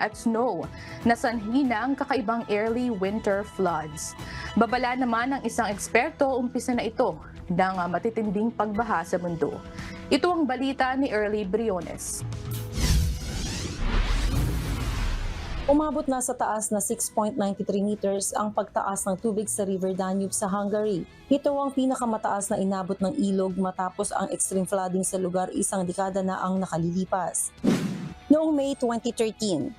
at snow na sanhi ng kakaibang early winter floods. Babala naman ng isang eksperto, umpisa na ito ng matitinding pagbaha sa mundo. Ito ang balita ni Early Briones. Umabot na sa taas na 6.93 meters ang pagtaas ng tubig sa River Danube sa Hungary. Ito ang pinakamataas na inabot ng ilog matapos ang extreme flooding sa lugar isang dekada na ang nakalilipas. Noong May 2013,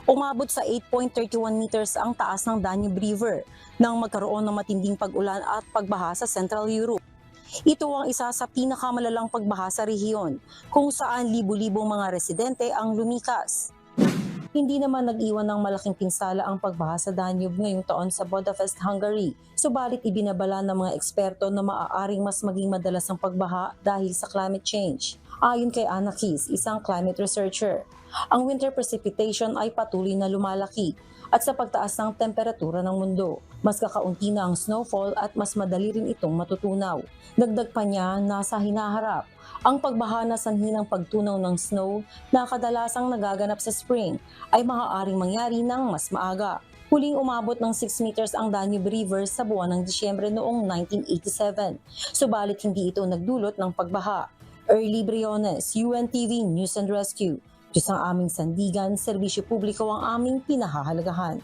umabot sa 8.31 meters ang taas ng Danube River nang magkaroon ng matinding pag-ulan at pagbaha sa Central Europe. Ito ang isa sa pinakamalalang pagbaha sa rehiyon kung saan libu-libong mga residente ang lumikas. Hindi naman nag-iwan ng malaking pinsala ang pagbaha sa Danube ngayong taon sa Budapest, Hungary. Subalit ibinabala ng mga eksperto na maaaring mas maging madalas ang pagbaha dahil sa climate change. Ayon kay Anna Keys, isang climate researcher, ang winter precipitation ay patuloy na lumalaki at sa pagtaas ng temperatura ng mundo, mas kakaunti na ang snowfall at mas madali rin itong matutunaw. Dagdag pa niya, nasa hinaharap ang pagbaha na sanhi ng pagtunaw ng snow na kadalasang nagaganap sa spring ay maaaring mangyari ng mas maaga. Huling umabot ng 6 meters ang Danube River sa buwan ng Disyembre noong 1987. Subalit hindi ito nagdulot ng pagbaha. Early Briones, UNTV News and Rescue. Diyos ang aming sandigan, serbisyo publiko ang aming pinahahalagahan.